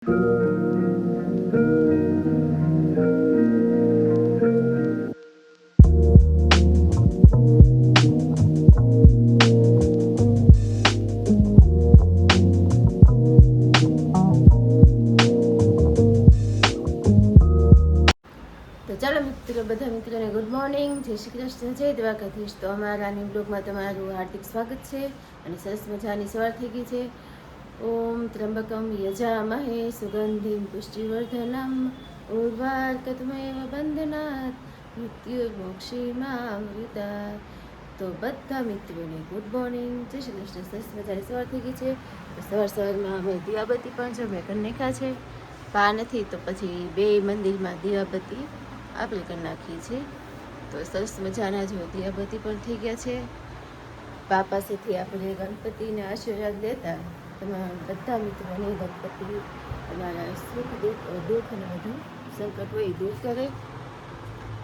ચાલો મિત્રો, બધા મિત્રોને ગુડ મોર્નિંગ, જય શ્રી કૃષ્ણ, જય દ્વારકાધીશ. તો અમારા ન્યૂ બ્લોગમાં તમારું હાર્દિક સ્વાગત છે. અને સરસ મજાની સવાર થઈ ગઈ છે. ઓમ ત્રંબકમ યજામહે સુગંધિમ પુષ્ટિવર્ધનમ ઉર્વારુકમેવ બંધનાત મૃત્યુર્મોક્ષીમામૃતા. તો બધા મિત્રોને ગુડ મોર્નિંગ, જય શ્રી કૃષ્ણ. સરસ મજાની સવાર થઈ ગઈ છે. તો સવારમાં અમે દીવાબત્તી પણ જો મેં કરી નાખ્યા છે. પા નથી તો પછી બે મંદિરમાં દીવાબત્તી આપણે કરી નાખીએ છીએ. તો સરસ મજાના જો દીવાબત્તી પણ થઈ ગયા છે. બા પાસેથી આપણે ગણપતિના આશીર્વાદ લેતા તમારા બધા મિત્રોને ગણપતિ તમારા સુખ દુઃખ અને બધું સંકટ હોય દૂર કરે.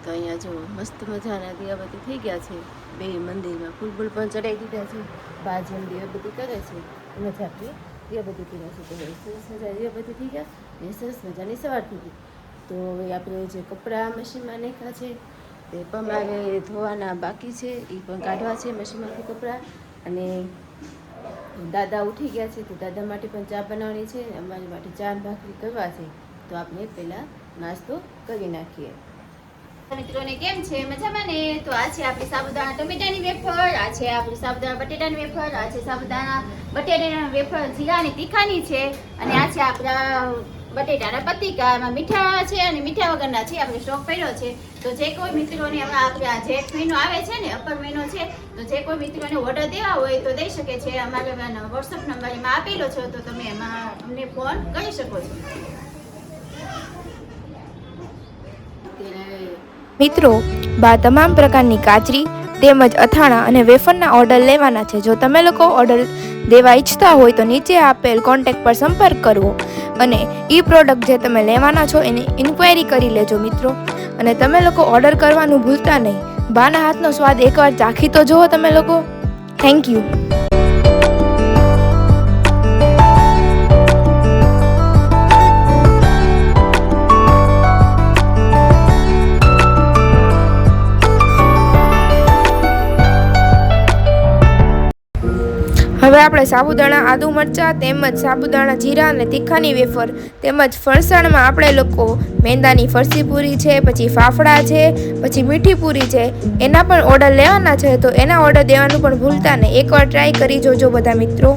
તો અહીંયા જો મસ્ત મજાના દીવાબત્તી થઈ ગયા છે. બે મંદિરમાં ફૂલ પણ ચડાવી દીધા છે. બા જેમ દીવાબત્તી કરે છે એમ જ આપણે દીવાબત્તી કર્યા છે. તો સરસ મજા દીવાબત્તી થઈ ગયા ને સરસ મજાની સવાર થઈ ગઈ. તો હવે આપણે જે કપડાં મશીનમાં નાખ્યા છે તે પણ મારે ધોવાના બાકી છે, એ પણ કાઢવા છે મશીનમાંથી કપડાં. અને દાદા ઉઠી ગયા છે તો દાદા માટે પણ ચા બનાવવાની છે, અમારી માટે ચા ભાખરી કરવા છે. તો આપણે પહેલાં નાસ્તો કરી નાખીએ. મિત્રોને કેમ છે? મજામાં ને? તો આ છે આપણી સાબુદાણા ટમેટાની વેફર, આ છે આપણી સાબુદાણા બટેટાની વેફર, આ છે સાબુદાણા બટેટાના વેફર જીરાની તીખાની છે, અને આ છે આપણા બટેટાના પતિકા. એમાં મીઠા છે અને મીઠા વગરના છે. આપણે સ્ટોક પડ્યો છે. તો જે કોઈ મિત્રોને હમણાં આપણે આ જેઠ મહિનો આવે છે ને, અપર મહિનો છે, તો જે કોઈ મિત્રોને ઓર્ડર દેવા હોય તો દઈ શકે છે. અમારે વોટ્સઅપ નંબર એમાં આપેલો છે, તો તમે એમાં અમને ફોન કરી શકો છો. મિત્રો, બા તમામ પ્રકારની કાચરી તેમજ અથાણા અને વેફરના ઓર્ડર લેવાના છે. જો તમે લોકો ઓર્ડર દેવા ઈચ્છતા હોય તો નીચે આપેલ કોન્ટેક્ટ પર સંપર્ક કરવો અને એ પ્રોડક્ટ જે તમે લેવાના છો એની ઇન્ક્વાયરી કરી લેજો મિત્રો. અને તમે લોકો ઓર્ડર કરવાનું ભૂલતા નહીં. બાના હાથનો સ્વાદ એકવાર ચાખી તો જુઓ તમે લોકો. Thank you. હવે આપણે સાબુદાણા આદુ મરચાં તેમજ સાબુદાણા જીરા અને તીખાની વેફર તેમજ ફરસાણમાં આપણે લોકો મેંદાની ફરસી પૂરી છે, પછી ફાફડા છે, પછી મીઠી પૂરી છે, એના પણ ઓર્ડર લેવાના છે. તો એના ઓર્ડર દેવાનું પણ ભૂલતા નહીં. એકવાર ટ્રાય કરી જોજો બધા મિત્રો.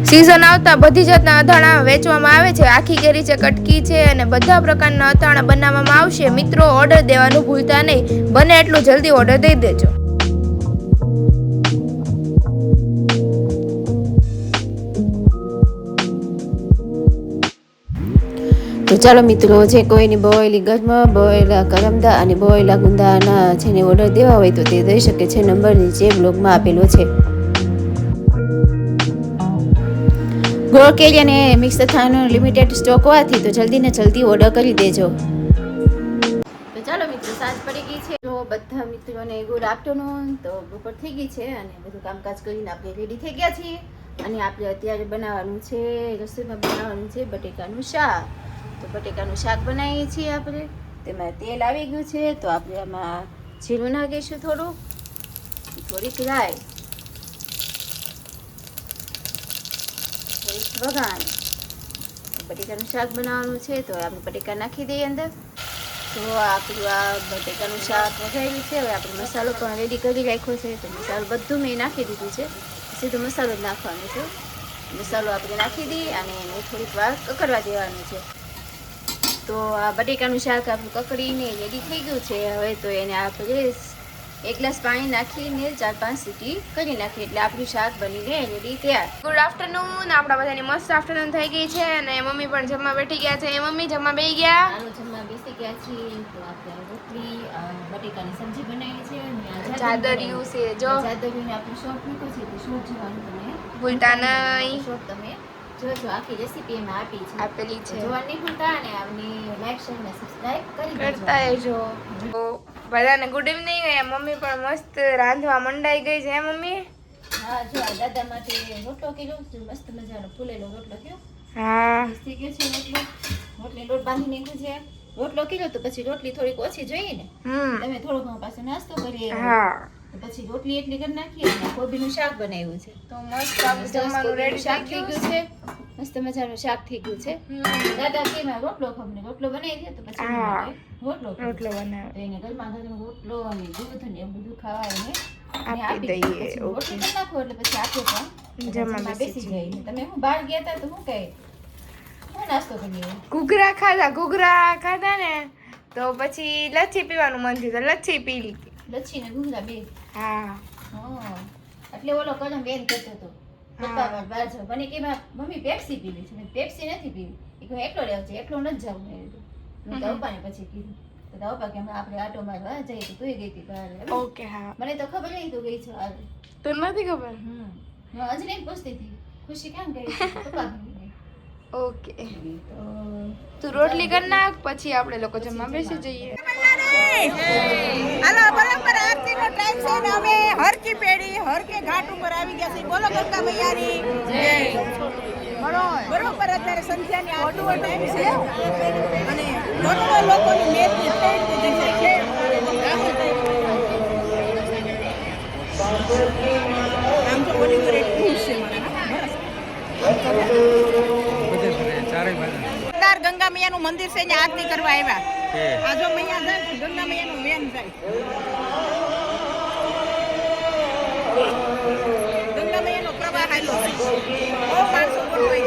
સીઝન આવતા બધી જાતના અથાણા વેચવામાં આવે છે. આખી કેરી છે, કટકી છે અને બધા પ્રકારના અથાણા બનાવવામાં આવશે. મિત્રો, ઓર્ડર દેવાનું ભૂલતા નહીં. બને એટલું જલ્દી ઓર્ડર દઈ દેજો. તો ચાલો મિત્રો, જે કોઈની બોઈલી ગરમા, બોઈલા કરમદા અને બોઈલા ગુંદાના જેને ઓર્ડર દેવા હોય તો તે દઈ શકે છે. નંબર નીચે બ્લોગમાં આપેલો છે. ગોળ કેરી અને મિક્સ અથાણાનો લિમિટેડ સ્ટોક હોવાથી તો જલ્દી ને જલ્દી ઓર્ડર કરી દેજો. તો ચાલો મિત્રો, સાંજ પડી ગઈ છે. તો બધા મિત્રોને ગુડ આફ્ટરનૂન. તો બપોર થઈ ગઈ છે અને બધું કામકાજ કરીને આપણે રેડી થઈ ગયા છીએ. અને આપણે અત્યારે બનાવવાનું છે, રસોઈમાં બનાવવાનું છે બટેકાનું શાક. તો બટેકાનું શાક બનાવીએ છીએ આપણે. તેમાં તેલ આવી ગયું છે તો આપણે આમાં જીરું નાખીશું, થોડીક રાઈ, વઘાણ. બટેકાનું શાક બનાવવાનું છે તો આપણે બટેકા નાખી દઈએ અંદર. તો આપણું આ બટેકાનું શાક વઘાર્યું છે. હવે આપણે મસાલો પણ રેડી કરી રાખ્યો છે. તો મસાલો બધું મેં નાખી દીધું છે. સીધો મસાલો જ નાખવાનો છે. મસાલો આપણે નાખી દઈએ અને એને થોડીક વાર કકડવા દેવાનું છે. તો આ બટેકાનું શાક આપણું કકડીને રેડી થઈ ગયું છે. હવે તો એને આપણે એક ગ્લાસ પાણી નાખીને 4-5 સીટી કરી નાખીએ એટલે આપણું શાક બનીને રેડી તૈયાર. Good afternoon. આપણા બધાની મસ્ત આફ્ટરનૂન થઈ ગઈ છે અને મમ્મી પણ જમવા બેઠી ગયા છે. મમ્મી જમવા બેસી ગયા. આલુ જમવા બેસી ગયા છીએ. તો આપણે રોટલી બટેકાની સબ્જી બનાવી છે અને ચાદરિયું છે જો. ચાદરિયું આપણે શોર્ટ મૂકો છે તો શોર્ટ જોવાનું તમે ભૂલતા નહીં. શોર્ટ તમે જો આખી રેસીપી એમાં આપી છે. આપેલી છે. જોવાનું નહીં ભૂલતા અને આમની લાઈક શેર અને સબસ્ક્રાઇબ કરી દેજો. કરતા રહેજો. તો બધાને ગુડ ઇવનિંગ. મમ્મી પણ મસ્ત રાંધવા મંડાઈ ગઈ છે. મમ્મી હા જો આ દાદા માટે રોટલો કીધો મસ્ત મજાનો ફૂલેલો રોટલો કયો હા થઈ ગયો છે રોટલો. રોટલી લોટ બાંધી નાખ્યો છે. રોટલો કીધો તો પછી રોટલી થોડીક ઓછી જોઈએ ને તમે થોડો ઘણો પાછો નાસ્તો કરીએ. હા તો પછી રોટલી એટલી કરી નાખીએ અને કોબીનું શાક બનાવ્યું છે. તો મસ્ત આપણું જમવાનું રેડી શાક થઈ થઈ ગયું ગયું છે. મસ્ત મજાનું શાક થઈ ગયું છે. દાદા કે મારે રોટલો ખમને રોટલો બનાવી દે તો પછી એના હા. માટે રોટલો કર્યો. રોટલો બનાવ્યો. તો એને ગરમા ગરમ રોટલો અને દૂધ ને એવું બધું ખાવા એને આપી દઈએ. પછી ઓકે રોટલી કરી નાખો એટલે પછી આપે પણ જમવા જમવા બેસી બેસી જાય. તમે હું બહાર ગયા હતા તો હું કહે હું નાસ્તો કરીએ. ઘૂઘરા ખાધા ને તો પછી લચ્છી પીવાનું મન થયું તો લચ્છી પી લીધી. લચ્છી ને ઘૂઘરા બે. હા હા એટલે ઓલો કલમ બેન કહેતો હતો પપ્પા માર બહાર જાવ મને કે મમ્મી પેપ્સી પીવી છે. મેં પેપ્સી નથી પીવી. એ કહું એકલો રહેવું છે એકલો નથી જવું. મેં તો પપ્પાને પછી કીધું તો પપ્પા કે હમણાં આપણે આટો મારવા જઈએ તો તું ગઈ હતી બહાર. ઓકે હા મને તો ખબર નહીં તું ગઈ છે હાલ. તો નથી ખબર. હું અંજલિને પૂછતી હતી ખુશી કેમ ગઈ છે? પપ્પા ગઈ. ઓકે તો તું રોટલી કરી નાખ પછી આપણે લોકો જમવા બેસી જઈએ. હાલો બરાબર આરતીનો ટાઈમ છે ને અમે હરકી પેઢી હરકે ઘાટ ઉપર આવી ગયા છીએ. બોલો ગંગા મૈયાની જય. બરોબર અત્યારે સંધ્યાની આરતીનો ટાઈમ છે અને દોનો લોકોની મેદની ટ્રેન કીધી છે. આમ તો ઓલી પર એક ખુશ છે મારા ગંગા મૈયાનું મંદિર છે ને આરતી કરવા આવ્યા. આ જો મૈયા જાય ગંગા મૈયાનું વેન જાય. ગંગા મૈયાનો પ્રવાહ આવેલો છે. બહુ માણસો ગોઠવાઈ